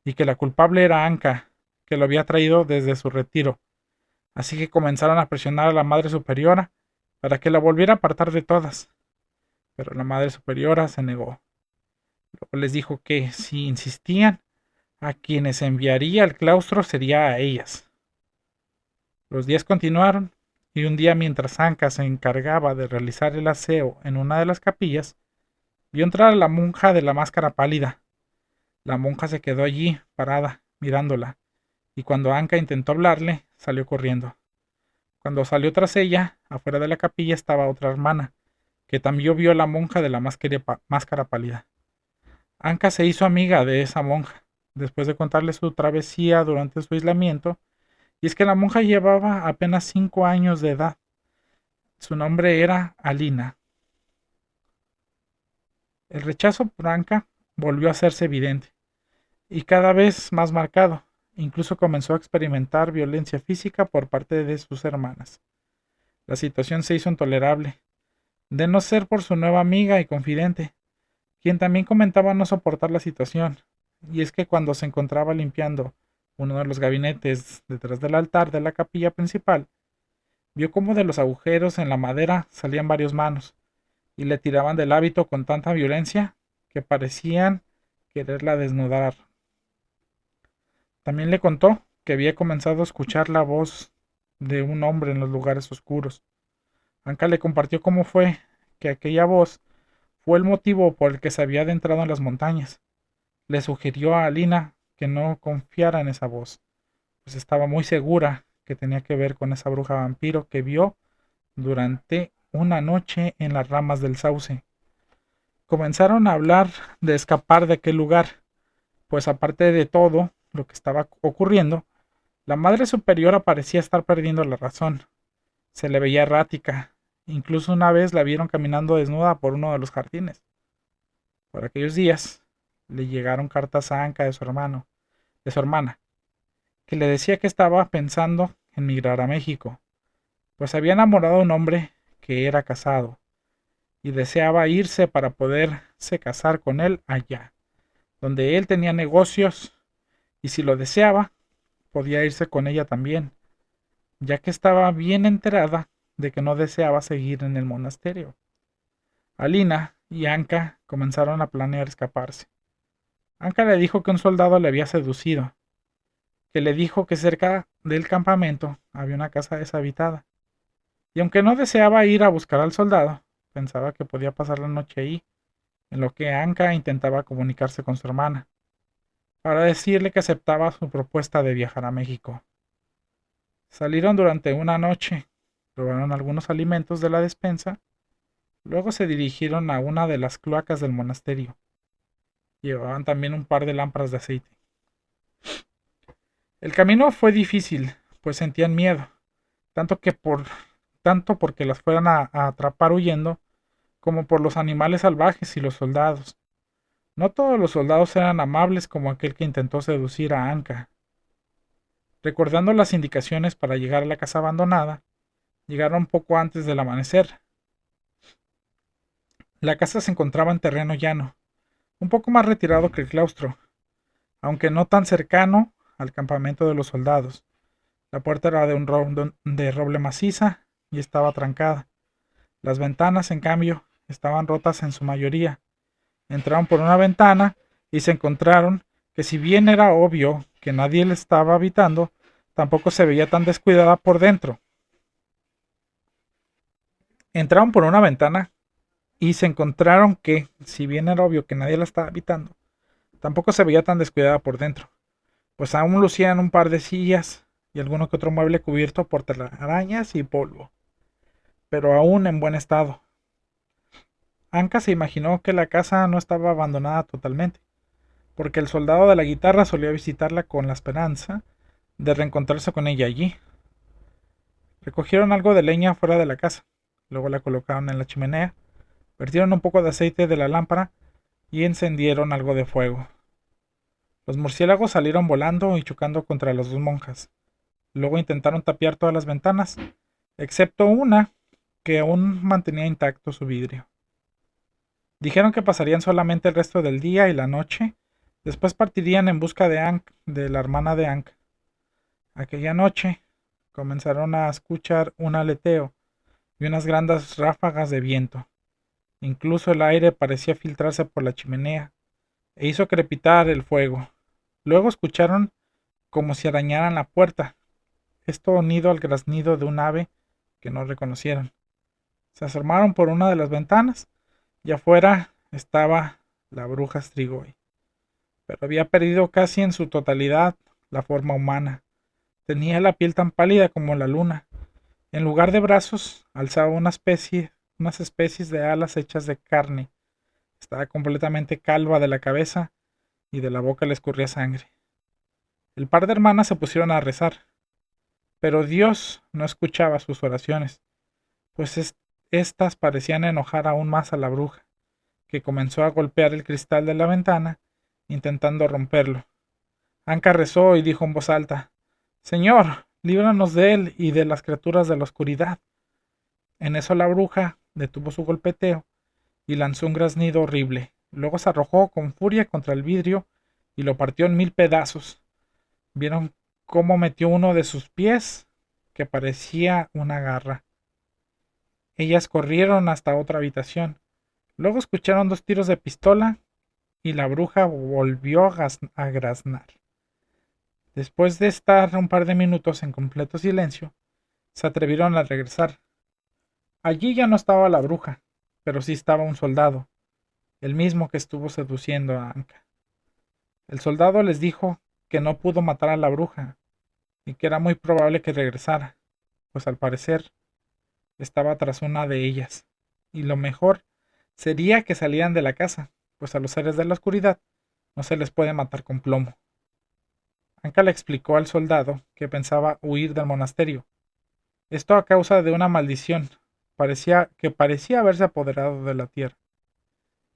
y que la culpable era Anka, que lo había traído desde su retiro. Así que comenzaron a presionar a la Madre Superiora para que la volviera a apartar de todas. Pero la Madre Superiora se negó. Luego les dijo que, si insistían, a quienes enviaría al claustro sería a ellas. Los días continuaron, y un día mientras Anka se encargaba de realizar el aseo en una de las capillas, vio entrar a la monja de la máscara pálida. La monja se quedó allí, parada, mirándola, y cuando Anka intentó hablarle, salió corriendo. Cuando salió tras ella, afuera de la capilla estaba otra hermana, que también vio a la monja de la máscara pálida. Anka se hizo amiga de esa monja, después de contarle su travesía durante su aislamiento, y es que la monja llevaba apenas 5 años de edad. Su nombre era Alina. El rechazo por Anka volvió a hacerse evidente, y cada vez más marcado. Incluso comenzó a experimentar violencia física por parte de sus hermanas. La situación se hizo intolerable, de no ser por su nueva amiga y confidente, quien también comentaba no soportar la situación, y es que cuando se encontraba limpiando uno de los gabinetes detrás del altar de la capilla principal, vio cómo de los agujeros en la madera salían varias manos, y le tiraban del hábito con tanta violencia que parecían quererla desnudar. También le contó que había comenzado a escuchar la voz de un hombre en los lugares oscuros. Anka le compartió cómo fue que aquella voz fue el motivo por el que se había adentrado en las montañas. Le sugirió a Alina que no confiara en esa voz, pues estaba muy segura que tenía que ver con esa bruja vampiro que vio durante una noche en las ramas del sauce. Comenzaron a hablar de escapar de aquel lugar, pues aparte de todo lo que estaba ocurriendo, la madre superiora parecía estar perdiendo la razón. Se le veía errática. Incluso una vez la vieron caminando desnuda por uno de los jardines. Por aquellos días le llegaron cartas a Anka de su hermana, que le decía que estaba pensando en migrar a México, pues había enamorado a un hombre que era casado y deseaba irse para poderse casar con él allá, donde él tenía negocios y si lo deseaba, podía irse con ella también, ya que estaba bien enterada de que no deseaba seguir en el monasterio. Alina y Anka comenzaron a planear escaparse. Anka le dijo que un soldado le había seducido, que le dijo que cerca del campamento había una casa deshabitada, y aunque no deseaba ir a buscar al soldado, pensaba que podía pasar la noche ahí, en lo que Anka intentaba comunicarse con su hermana, para decirle que aceptaba su propuesta de viajar a México. Salieron durante una noche, probaron algunos alimentos de la despensa, luego se dirigieron a una de las cloacas del monasterio. Llevaban también un par de lámparas de aceite. El camino fue difícil, pues sentían miedo, tanto que tanto porque las fueran a atrapar huyendo, como por los animales salvajes y los soldados. No todos los soldados eran amables como aquel que intentó seducir a Anka. Recordando las indicaciones para llegar a la casa abandonada, llegaron poco antes del amanecer. La casa se encontraba en terreno llano, un poco más retirado que el claustro, aunque no tan cercano al campamento de los soldados. La puerta era de roble maciza y estaba trancada. Las ventanas, en cambio, estaban rotas en su mayoría. Entraron por una ventana y se encontraron que si bien era obvio que nadie le estaba habitando, tampoco se veía tan descuidada por dentro. Entraron por una ventana y se encontraron que, si bien era obvio que nadie la estaba habitando, tampoco se veía tan descuidada por dentro, pues aún lucían un par de sillas y alguno que otro mueble cubierto por telarañas y polvo, pero aún en buen estado. Anka se imaginó que la casa no estaba abandonada totalmente, porque el soldado de la guitarra solía visitarla con la esperanza de reencontrarse con ella allí. Recogieron algo de leña fuera de la casa, luego la colocaron en la chimenea, vertieron un poco de aceite de la lámpara y encendieron algo de fuego. Los murciélagos salieron volando y chocando contra las dos monjas. Luego intentaron tapiar todas las ventanas, excepto una que aún mantenía intacto su vidrio. Dijeron que pasarían solamente el resto del día y la noche, después partirían en busca de la hermana de Anka. Aquella noche comenzaron a escuchar un aleteo y unas grandes ráfagas de viento. Incluso el aire parecía filtrarse por la chimenea e hizo crepitar el fuego. Luego escucharon como si arañaran la puerta, esto unido al graznido de un ave que no reconocieron. Se asomaron por una de las ventanas y afuera estaba la bruja Strigoi, pero había perdido casi en su totalidad la forma humana. Tenía la piel tan pálida como la luna. En lugar de brazos, alzaba unas especies de alas hechas de carne. Estaba completamente calva de la cabeza y de la boca le escurría sangre. El par de hermanas se pusieron a rezar, pero Dios no escuchaba sus oraciones, pues éstas parecían enojar aún más a la bruja, que comenzó a golpear el cristal de la ventana, intentando romperlo. Anka rezó y dijo en voz alta: «Señor, líbranos de él y de las criaturas de la oscuridad». En eso la bruja detuvo su golpeteo y lanzó un graznido horrible. Luego se arrojó con furia contra el vidrio y lo partió en 1000 pedazos. Vieron cómo metió uno de sus pies, que parecía una garra. Ellas corrieron hasta otra habitación. Luego escucharon 2 tiros de pistola y la bruja volvió a graznar. Después de estar un par de minutos en completo silencio, se atrevieron a regresar. Allí ya no estaba la bruja, pero sí estaba un soldado, el mismo que estuvo seduciendo a Anka. El soldado les dijo que no pudo matar a la bruja y que era muy probable que regresara, pues al parecer estaba tras una de ellas, y lo mejor sería que salieran de la casa, pues a los seres de la oscuridad no se les puede matar con plomo. Anka le explicó al soldado que pensaba huir del monasterio. Esto a causa de una maldición parecía haberse apoderado de la tierra.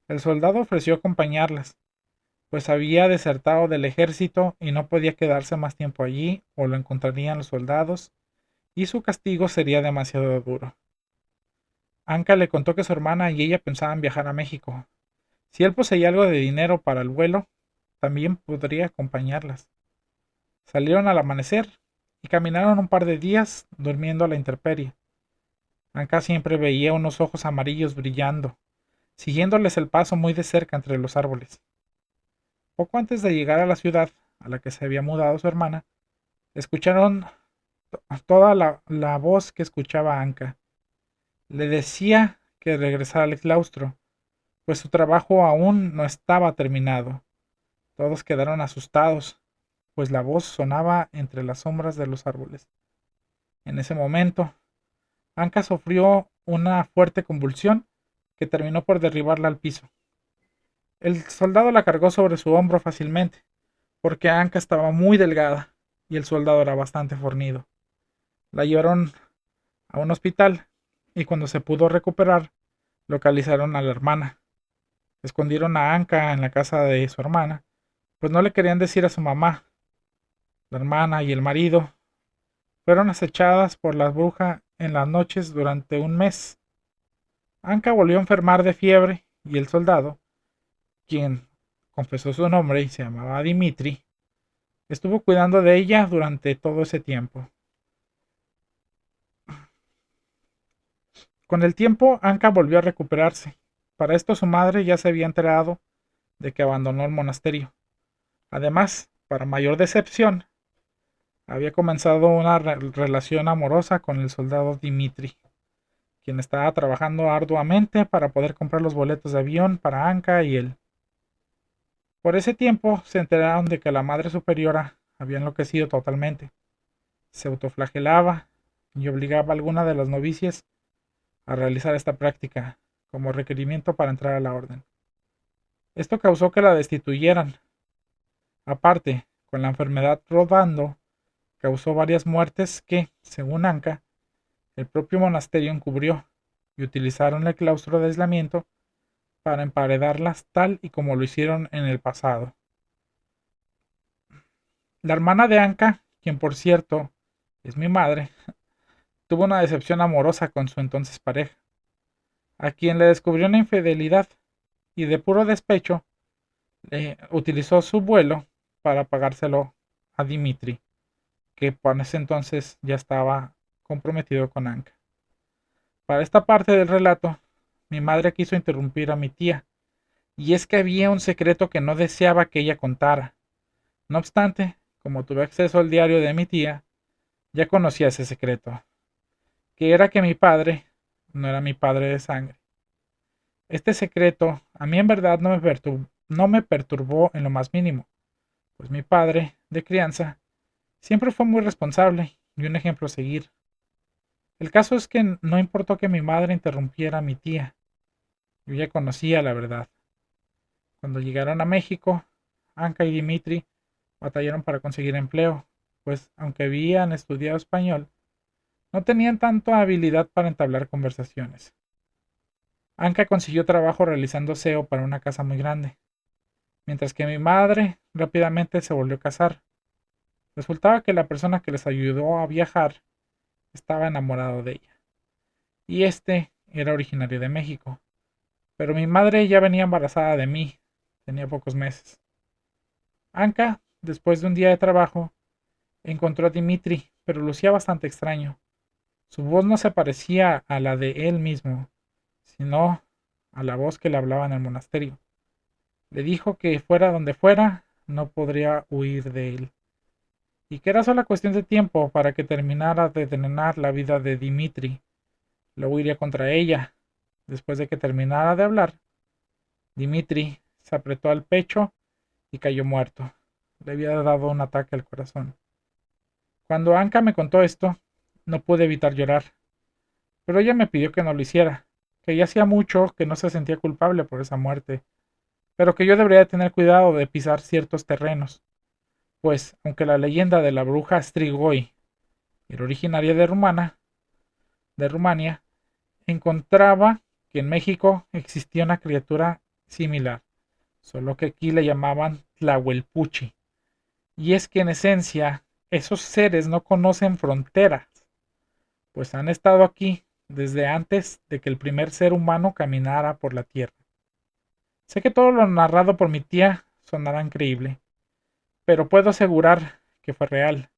El soldado ofreció acompañarlas, pues había desertado del ejército y no podía quedarse más tiempo allí o lo encontrarían los soldados y su castigo sería demasiado duro. Anka le contó que su hermana y ella pensaban viajar a México. Si él poseía algo de dinero para el vuelo, también podría acompañarlas. Salieron al amanecer y caminaron un par de días durmiendo a la intemperie. Anka siempre veía unos ojos amarillos brillando, siguiéndoles el paso muy de cerca entre los árboles. Poco antes de llegar a la ciudad a la que se había mudado su hermana, escucharon toda la voz que escuchaba Anka. Le decía que regresara al claustro, pues su trabajo aún no estaba terminado. Todos quedaron asustados, pues la voz sonaba entre las sombras de los árboles. En ese momento, Anka sufrió una fuerte convulsión que terminó por derribarla al piso. El soldado la cargó sobre su hombro fácilmente, porque Anka estaba muy delgada y el soldado era bastante fornido. La llevaron a un hospital y cuando se pudo recuperar, localizaron a la hermana. Escondieron a Anka en la casa de su hermana, pues no le querían decir a su mamá. La hermana y el marido fueron acechadas por la bruja en las noches durante un mes. Anka volvió a enfermar de fiebre y el soldado, quien confesó su nombre y se llamaba Dimitri, estuvo cuidando de ella durante todo ese tiempo. Con el tiempo, Anka volvió a recuperarse. Para esto su madre ya se había enterado de que abandonó el monasterio. Además, para mayor decepción, había comenzado una relación amorosa con el soldado Dimitri, quien estaba trabajando arduamente para poder comprar los boletos de avión para Anka y él. Por ese tiempo se enteraron de que la Madre Superiora había enloquecido totalmente. Se autoflagelaba y obligaba a alguna de las novicias a realizar esta práctica como requerimiento para entrar a la orden. Esto causó que la destituyeran. Aparte, con la enfermedad rodando, causó varias muertes que, según Anka, el propio monasterio encubrió y utilizaron el claustro de aislamiento para emparedarlas tal y como lo hicieron en el pasado. La hermana de Anka, quien por cierto es mi madre, tuvo una decepción amorosa con su entonces pareja, a quien le descubrió una infidelidad y de puro despecho utilizó su vuelo para pagárselo a Dimitri, que por ese entonces ya estaba comprometido con Anka. Para esta parte del relato, mi madre quiso interrumpir a mi tía, y es que había un secreto que no deseaba que ella contara. No obstante, como tuve acceso al diario de mi tía, ya conocía ese secreto. que era que mi padre no era mi padre de sangre. Este secreto a mí en verdad no me perturbó en lo más mínimo, pues mi padre, de crianza, siempre fue muy responsable y un ejemplo a seguir. El caso es que no importó que mi madre interrumpiera a mi tía, yo ya conocía la verdad. Cuando llegaron a México, Anka y Dimitri batallaron para conseguir empleo, pues aunque habían estudiado español, no tenían tanta habilidad para entablar conversaciones. Anka consiguió trabajo realizando SEO para una casa muy grande, mientras que mi madre rápidamente se volvió a casar. Resultaba que la persona que les ayudó a viajar estaba enamorado de ella, y este era originario de México. Pero mi madre ya venía embarazada de mí, tenía pocos meses. Anka, después de un día de trabajo, encontró a Dimitri, pero lucía bastante extraño. Su voz no se parecía a la de él mismo, sino a la voz que le hablaba en el monasterio. Le dijo que fuera donde fuera, no podría huir de él, y que era solo cuestión de tiempo para que terminara de drenar la vida de Dimitri. Luego iría contra ella. Después de que terminara de hablar, Dimitri se apretó al pecho y cayó muerto. Le había dado un ataque al corazón. Cuando Anka me contó esto, no pude evitar llorar, pero ella me pidió que no lo hiciera, que ya hacía mucho que no se sentía culpable por esa muerte, pero que yo debería tener cuidado de pisar ciertos terrenos, pues aunque la leyenda de la bruja Strigoi era originaria de Rumania, encontraba que en México existía una criatura similar, solo que aquí le llamaban Tlahuelpuchi. Y es que en esencia, esos seres no conocen fronteras, pues han estado aquí desde antes de que el primer ser humano caminara por la tierra. Sé que todo lo narrado por mi tía sonará increíble, pero puedo asegurar que fue real.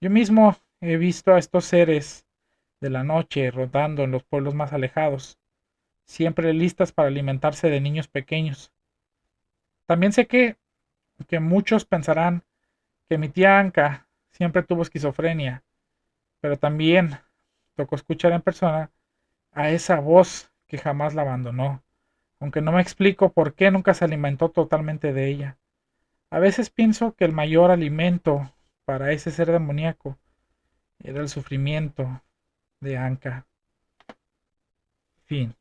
Yo mismo he visto a estos seres de la noche rodando en los pueblos más alejados, siempre listas para alimentarse de niños pequeños. También sé que muchos pensarán que mi tía Anka siempre tuvo esquizofrenia, pero también tocó escuchar en persona a esa voz que jamás la abandonó, aunque no me explico por qué nunca se alimentó totalmente de ella. A veces pienso que el mayor alimento para ese ser demoníaco era el sufrimiento de Anka. Fin.